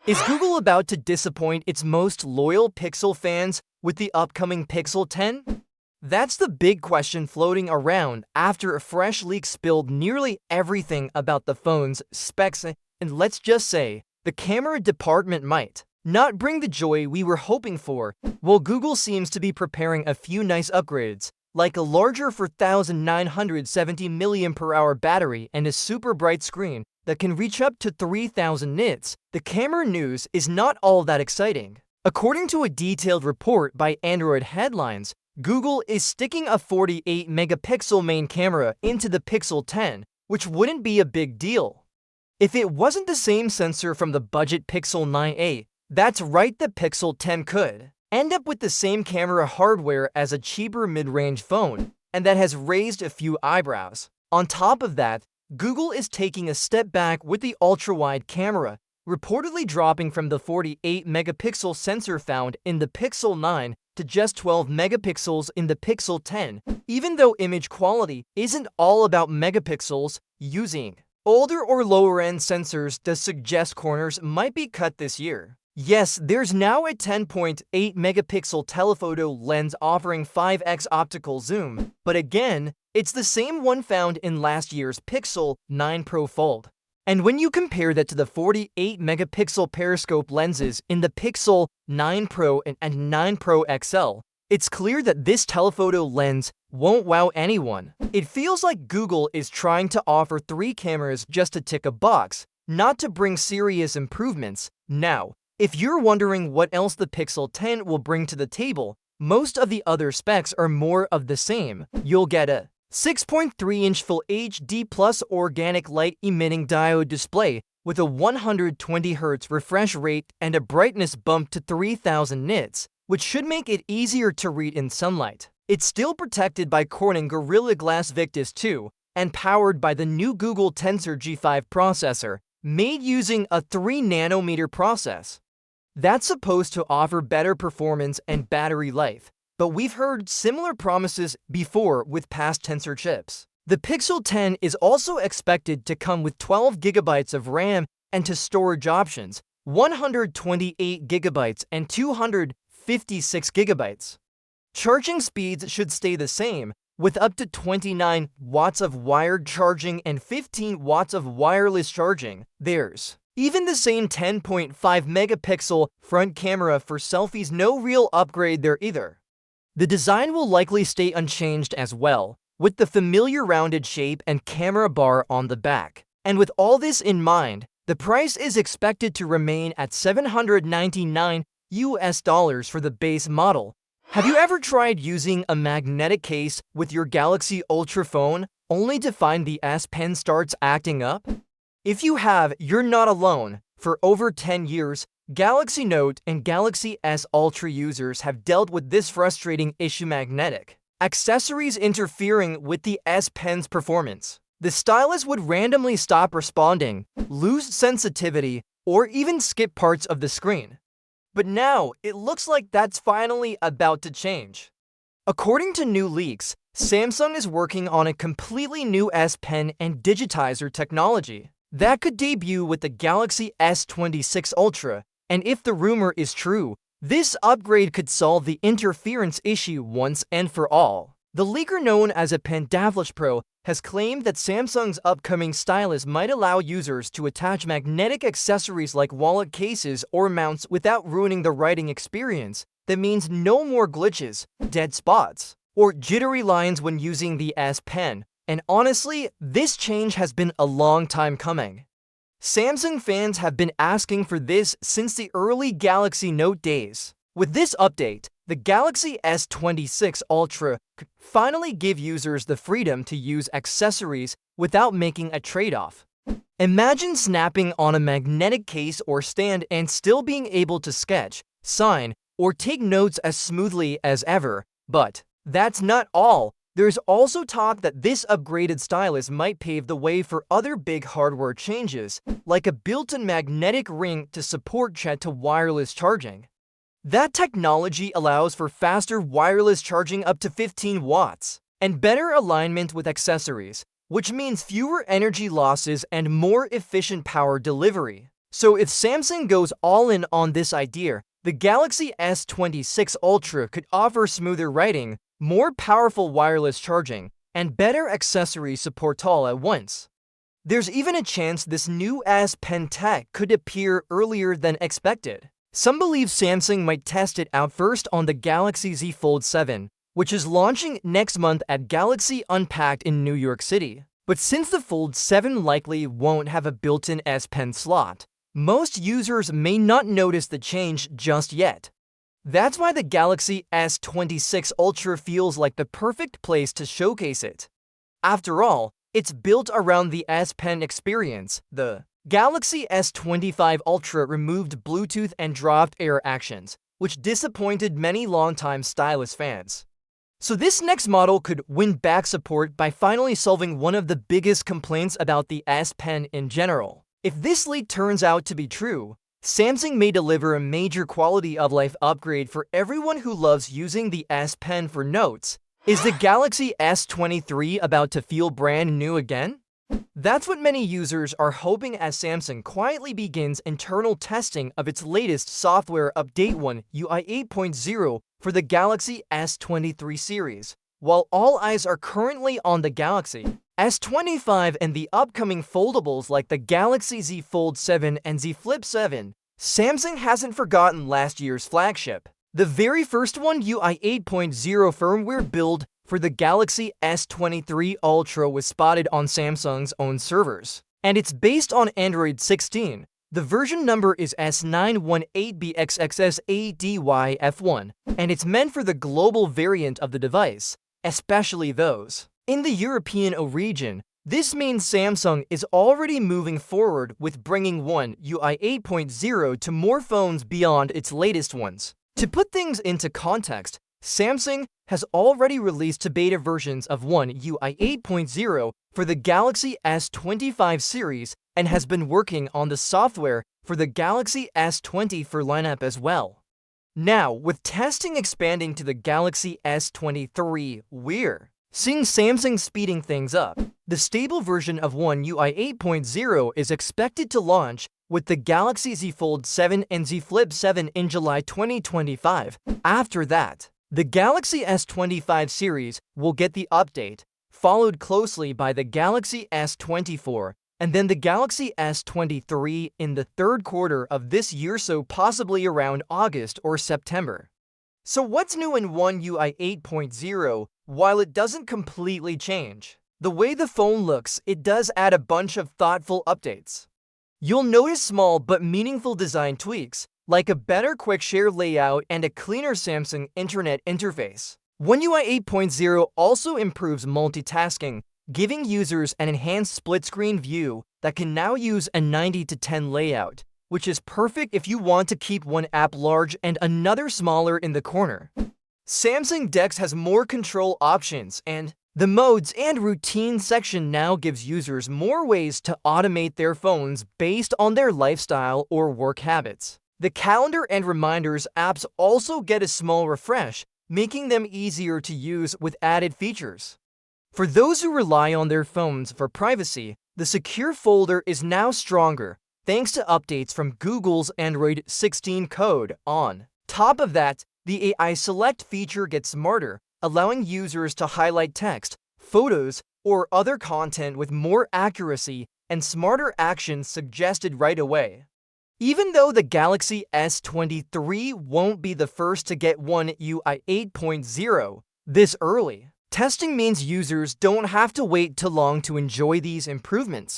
Is Google about to disappoint its most loyal Pixel fans with the upcoming Pixel 10? That's the big question floating around after a fresh leak spilled nearly everything about the phone's specs, and let's just say, the camera department might not bring the joy we were hoping for, while Google seems to be preparing a few nice upgrades, like a larger 4,970 mAh battery and a super bright screen that can reach up to 3,000 nits. The camera news is not all that exciting. According to a detailed report by Android Headlines, Google is sticking a 48-megapixel main camera into the Pixel 10, which wouldn't be a big deal if it wasn't the same sensor from the budget Pixel 9a. That's right, the Pixel 10 could end up with the same camera hardware as a cheaper mid-range phone, and that has raised a few eyebrows. On top of that, Google is taking a step back with the ultra-wide camera, reportedly dropping from the 48-megapixel sensor found in the Pixel 9 to just 12 megapixels in the Pixel 10, even though image quality isn't all about megapixels. Using older or lower-end sensors does suggest corners might be cut this year. Yes, there's now a 10.8 megapixel telephoto lens offering 5x optical zoom, but again, it's the same one found in last year's Pixel 9 Pro Fold. And when you compare that to the 48 megapixel periscope lenses in the Pixel 9 Pro and 9 Pro XL, it's clear that this telephoto lens won't wow anyone. It feels like Google is trying to offer 3 cameras just to tick a box, not to bring serious improvements. Now, if you're wondering what else the Pixel 10 will bring to the table, most of the other specs are more of the same. You'll get a 6.3-inch Full HD Plus organic light-emitting diode display with a 120Hz refresh rate and a brightness bump to 3,000 nits, which should make it easier to read in sunlight. It's still protected by Corning Gorilla Glass Victus 2 and powered by the new Google Tensor G5 processor, made using a 3nm process. That's supposed to offer better performance and battery life, but we've heard similar promises before with past Tensor chips. The Pixel 10 is also expected to come with 12 GB of RAM and to storage options, 128 GB and 256 GB. Charging speeds should stay the same, with up to 29 watts of wired charging and 15 watts of wireless charging. There's even the same 10.5 megapixel front camera for selfies, no real upgrade there either. The design will likely stay unchanged as well, with the familiar rounded shape and camera bar on the back. And with all this in mind, the price is expected to remain at $799 for the base model. Have you ever tried using a magnetic case with your Galaxy Ultra phone, only to find the S Pen starts acting up? If you have, you're not alone. For over 10 years, Galaxy Note and Galaxy S Ultra users have dealt with this frustrating issue: magnetic accessories interfering with the S Pen's performance. The stylus would randomly stop responding, lose sensitivity, or even skip parts of the screen. But now, it looks like that's finally about to change. According to new leaks, Samsung is working on a completely new S Pen and digitizer technology that could debut with the Galaxy S26 Ultra, and if the rumor is true, this upgrade could solve the interference issue once and for all. The leaker, known as a Pendaflash Pro, has claimed that Samsung's upcoming stylus might allow users to attach magnetic accessories like wallet cases or mounts without ruining the writing experience. That means no more glitches, dead spots, or jittery lines when using the S Pen. And honestly, this change has been a long time coming. Samsung fans have been asking for this since the early Galaxy Note days. With this update, the Galaxy S26 Ultra could finally give users the freedom to use accessories without making a trade-off. Imagine snapping on a magnetic case or stand and still being able to sketch, sign, or take notes as smoothly as ever. But that's not all. There's also talk that this upgraded stylus might pave the way for other big hardware changes, like a built-in magnetic ring to support chat to wireless charging. That technology allows for faster wireless charging up to 15 watts, and better alignment with accessories, which means fewer energy losses and more efficient power delivery. So if Samsung goes all in on this idea, the Galaxy S26 Ultra could offer smoother writing, more powerful wireless charging, and better accessory support all at once. There's even a chance this new S Pen tech could appear earlier than expected. Some believe Samsung might test it out first on the Galaxy Z Fold 7, which is launching next month at Galaxy Unpacked in New York City. But since the Fold 7 likely won't have a built-in S Pen slot, most users may not notice the change just yet. That's why the Galaxy S26 Ultra feels like the perfect place to showcase it. After all, it's built around the S Pen experience. The Galaxy S25 Ultra removed Bluetooth and dropped air actions, which disappointed many longtime stylus fans. So this next model could win back support by finally solving one of the biggest complaints about the S Pen in general. If this leak turns out to be true, Samsung may deliver a major quality of life upgrade for everyone who loves using the S Pen for notes. Is the Galaxy S23 about to feel brand new again? That's what many users are hoping as Samsung quietly begins internal testing of its latest software update UI 8.0 for the Galaxy S23 series. While all eyes are currently on the Galaxy S25 and the upcoming foldables like the Galaxy Z Fold 7 and Z Flip 7, Samsung hasn't forgotten last year's flagship. The very first UI 8.0 firmware build for the Galaxy S23 Ultra was spotted on Samsung's own servers, and it's based on Android 16. The version number is S918BXXSADYF1, and it's meant for the global variant of the device, especially those in the European region. This means Samsung is already moving forward with bringing UI 8.0 to more phones beyond its latest ones. To put things into context, Samsung has already released beta versions of UI 8.0 for the Galaxy S25 series and has been working on the software for the Galaxy S24 lineup as well. Now, with testing expanding to the Galaxy S23, we're seeing Samsung speeding things up. The stable version of UI 8.0 is expected to launch with the Galaxy Z Fold 7 and Z Flip 7 in July 2025. After that, the Galaxy S25 series will get the update, followed closely by the Galaxy S24, and then the Galaxy S23 in the third quarter of this year, so possibly around August or September. So what's new in UI 8.0? While it doesn't completely change the way the phone looks, it does add a bunch of thoughtful updates. You'll notice small but meaningful design tweaks, like a better quick share layout and a cleaner Samsung Internet interface. UI 8.0 also improves multitasking, giving users an enhanced split-screen view that can now use a 90:10 layout, which is perfect if you want to keep one app large and another smaller in the corner. Samsung DeX has more control options, and the modes and routine section now gives users more ways to automate their phones based on their lifestyle or work habits. The calendar and reminders apps also get a small refresh, making them easier to use with added features. For those who rely on their phones for privacy, the secure folder is now stronger, thanks to updates from Google's Android 16 code. On top of that, the AI Select feature gets smarter, allowing users to highlight text, photos, or other content with more accuracy and smarter actions suggested right away. Even though the Galaxy S23 won't be the first to get UI 8.0 this early, testing means users don't have to wait too long to enjoy these improvements.